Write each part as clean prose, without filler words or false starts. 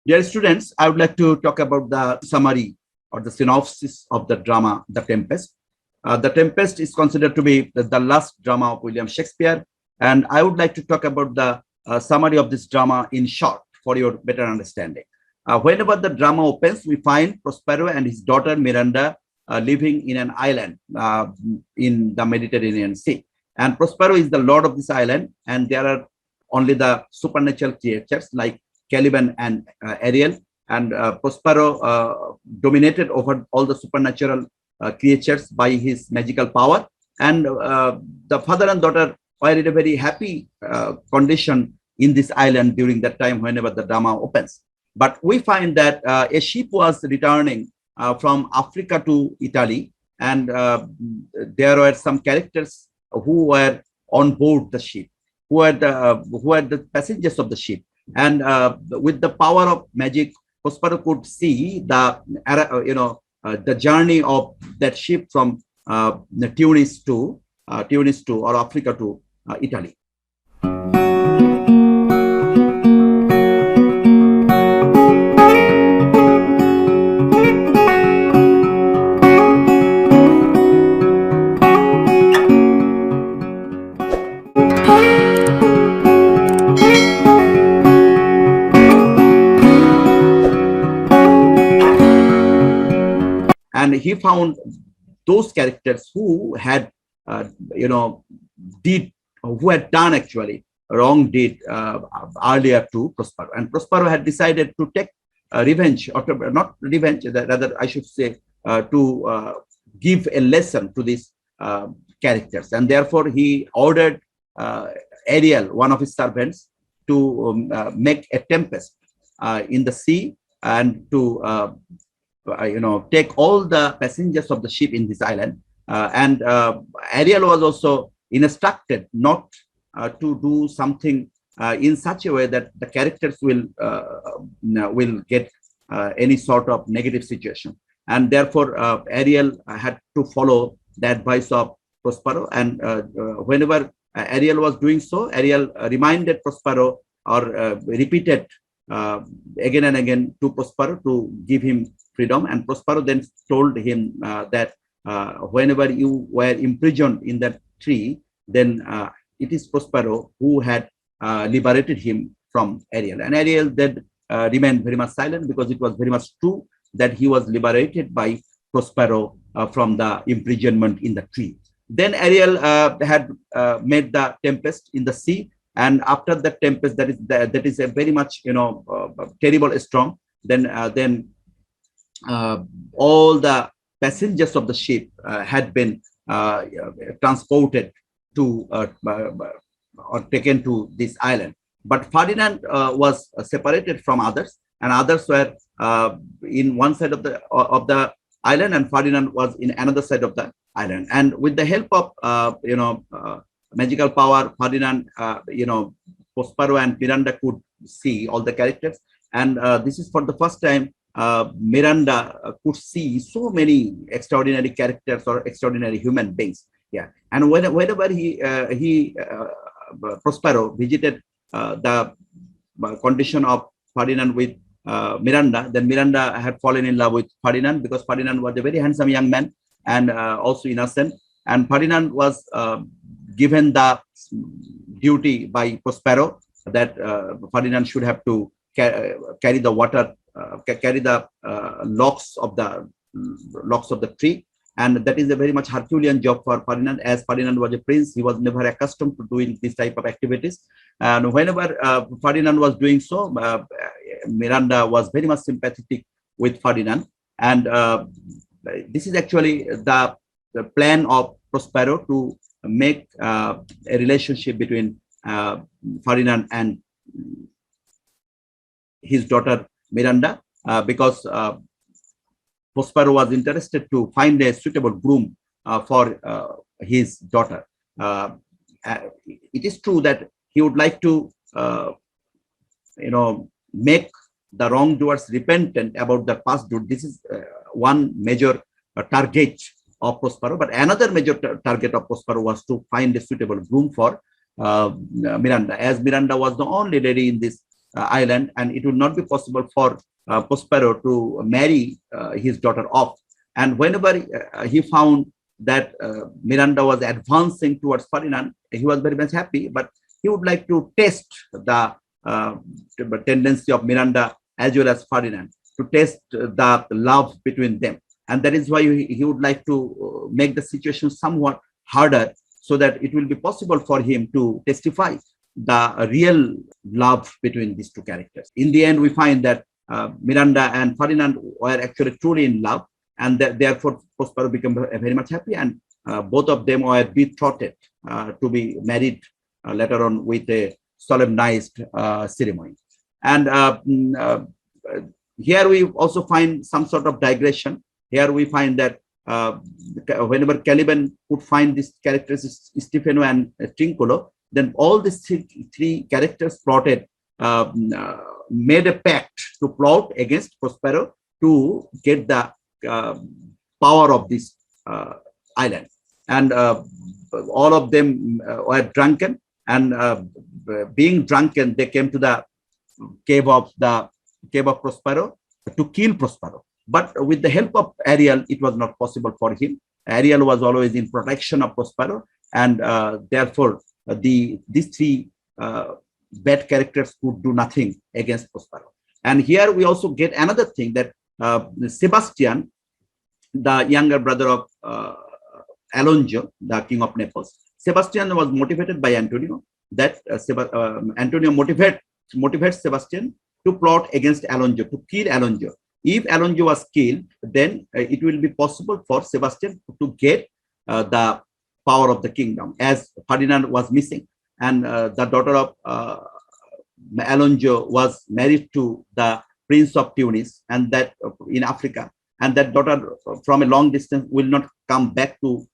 Dear students, I would like to talk about the summary or the synopsis of the drama The Tempest. The Tempest is considered to be the last drama of William Shakespeare, and I would like to talk about the summary of this drama in short for your better understanding. Whenever the drama opens, we find Prospero and his daughter Miranda living in an island in the Mediterranean Sea. And Prospero is the lord of this island, and there are only the supernatural creatures like Caliban and Ariel, and Prospero dominated over all the supernatural creatures by his magical power. And the father and daughter were in a very happy condition in this island during that time whenever the drama opens. But we find that a ship was returning from Africa to Italy, and there were some characters who were on board the ship, who were the passengers of the ship. And with the power of magic, Prospero could see the journey of that ship from Tunis to or Africa to Italy. And he found those characters who had, who had done actually wrong deed earlier to Prospero. And Prospero had decided to take revenge, or not revenge, rather I should say, to give a lesson to these characters. And therefore he ordered Ariel, one of his servants, to make a tempest in the sea and to take all the passengers of the ship in this island. And Ariel was also instructed not to do something in such a way that the characters will get any sort of negative situation. And therefore, Ariel had to follow the advice of Prospero. And whenever Ariel was doing so, Ariel reminded Prospero or repeated again and again to Prospero to give him freedom. And Prospero then told him that whenever you were imprisoned in that tree, then it is Prospero who had liberated him from Ariel. And Ariel then remained very much silent, because it was very much true that he was liberated by Prospero from the imprisonment in the tree. Then Ariel had made the tempest in the sea. And after the tempest, that is a very much terrible storm. Then all the passengers of the ship had been transported to or taken to this island. But Ferdinand was separated from others, and others were in one side of the island, and Ferdinand was in another side of the island. And with the help of magical power, Ferdinand, Prospero and Miranda could see all the characters. And this is for the first time Miranda could see so many extraordinary characters or extraordinary human beings. Yeah, and whenever Prospero visited the condition of Ferdinand with Miranda, then Miranda had fallen in love with Ferdinand, because Ferdinand was a very handsome young man and also innocent. And Ferdinand was given the duty by Prospero that Ferdinand should have to carry the water, carry the locks of the tree. And that is a very much Herculean job for Ferdinand. As Ferdinand was a prince, he was never accustomed to doing this type of activities. And whenever Ferdinand was doing so, Miranda was very much sympathetic with Ferdinand. And this is actually the plan of Prospero to make a relationship between Ferdinand and his daughter Miranda, because Prospero was interested to find a suitable groom for his daughter. It is true that he would like to, make the wrongdoers repentant about the past deed. This is one major target of Prospero. But another major target of Prospero was to find a suitable groom for Miranda, as Miranda was the only lady in this island, and it would not be possible for Prospero to marry his daughter off. And whenever he found that Miranda was advancing towards Ferdinand, he was very much happy, but he would like to test the tendency of Miranda as well as Ferdinand, to test the love between them. And that is why he would like to make the situation somewhat harder, so that it will be possible for him to testify the real love between these two characters. In the end, we find that Miranda and Ferdinand were actually truly in love, and therefore Prospero became very much happy, and both of them were betrothed to be married later on with a solemnized ceremony. And here we also find some sort of digression. Here we find that whenever Caliban could find these characters, Stefano and Trinculo, then all these three characters plotted, made a pact to plot against Prospero to get the power of this island. And all of them were drunken, and being drunken, they came to the cave of Prospero to kill Prospero. But with the help of Ariel, it was not possible for him. Ariel was always in protection of Prospero, and therefore these three bad characters could do nothing against Prospero. And here we also get another thing, that Sebastian, the younger brother of Alonso, the king of Naples, Sebastian was motivated by Antonio. That Antonio motivates Sebastian to plot against Alonso, to kill Alonso. If Alonso was killed, then it will be possible for Sebastian to get the power of the kingdom, as Ferdinand was missing. And the daughter of Alonso was married to the Prince of Tunis, and that in Africa. And that daughter from a long distance will not come back to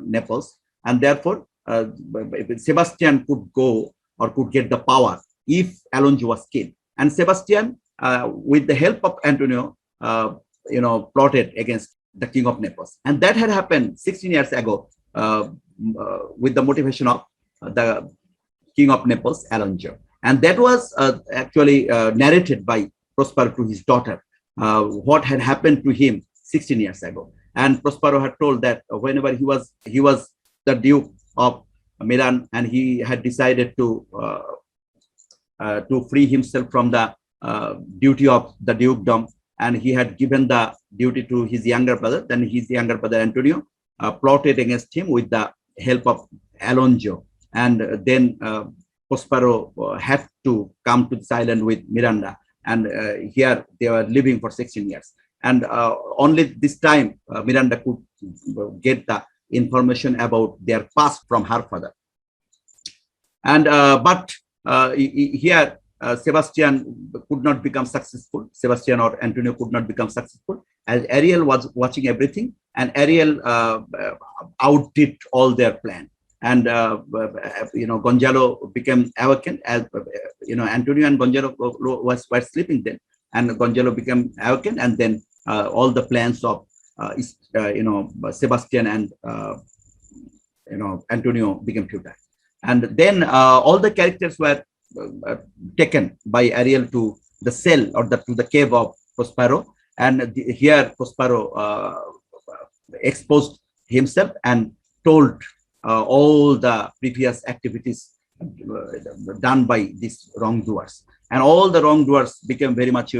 Naples. And therefore, Sebastian could go or could get the power if Alonso was killed. And Sebastian, with the help of Antonio, plotted against the king of Naples. And that had happened 16 years ago with the motivation of the king of Naples, Alonso. And that was actually narrated by Prospero to his daughter, what had happened to him 16 years ago. And Prospero had told that whenever he was the Duke of Milan, and he had decided to free himself from the duty of the dukedom, and he had given the duty to his younger brother. Then his younger brother Antonio plotted against him with the help of Alonso, and then Prospero had to come to this island with Miranda, and here they were living for 16 years. And only this time Miranda could get the information about their past from her father. And but here Sebastian could not become successful. Sebastian or Antonio could not become successful, as Ariel was watching everything, and Ariel outdid all their plan. And Gonzalo became awakened, as Antonio and Gonzalo were sleeping then, and Gonzalo became awakened, and then all the plans of Sebastian and Antonio became futile. And then all the characters were taken by Ariel to the cell or to the cave of Prospero, and here Prospero exposed himself and told all the previous activities done by these wrongdoers. And all the wrongdoers became very much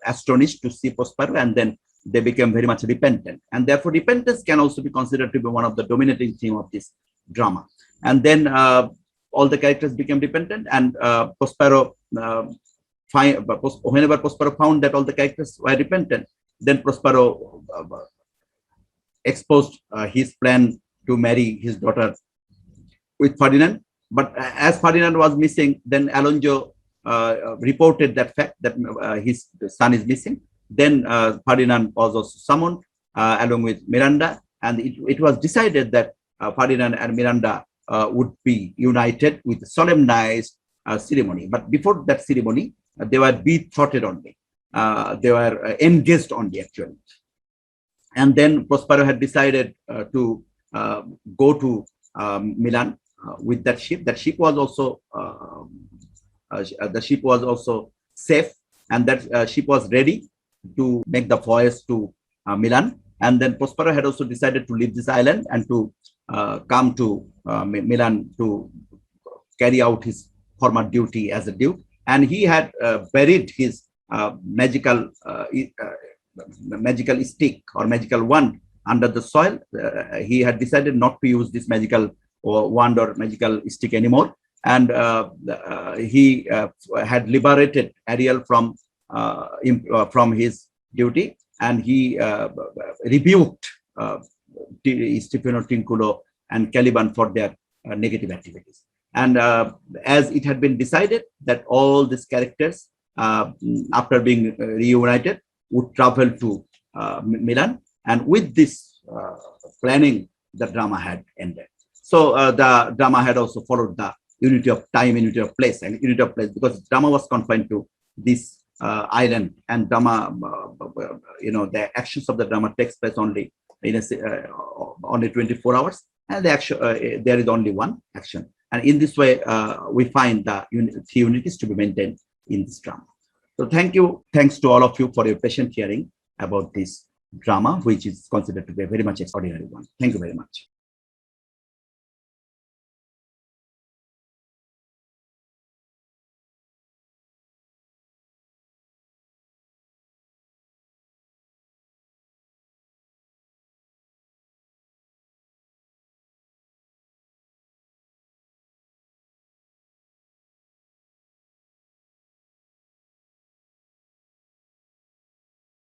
astonished to see Prospero, and then they became very much repentant. And therefore repentance can also be considered to be one of the dominating theme of this drama. And then all the characters became repentant, and Prospero, whenever Prospero found that all the characters were repentant, then Prospero exposed his plan to marry his daughter with Ferdinand. But as Ferdinand was missing, then Alonso reported that fact, that his son is missing. Then Ferdinand was also summoned along with Miranda, and it was decided that Ferdinand and Miranda would be united with a solemnized ceremony. But before that ceremony, they were betrothed only. They were engaged only, actually. And then Prospero had decided to go to Milan with that ship. That ship was also the ship was also safe, and that ship was ready to make the voyage to Milan. And then Prospero had also decided to leave this island and to come to Milan to carry out his former duty as a duke. And he had buried his magical stick or magical wand under the soil. He had decided not to use this magical wand or magical stick anymore. And he had liberated Ariel from his duty, and he rebuked Stefano Trinculo and Caliban for their negative activities. And as it had been decided that all these characters, after being reunited, would travel to Milan, and with this planning, the drama had ended. So the drama had also followed the unity of time, unity of place, and unity of place, because drama was confined to this island, and drama, the actions of the drama takes place only in only 24 hours, and the action there is only one action. And in this way, we find the unities to be maintained in this drama. So thanks to all of you for your patient hearing about this drama, which is considered to be a very much extraordinary one. Thank you very much.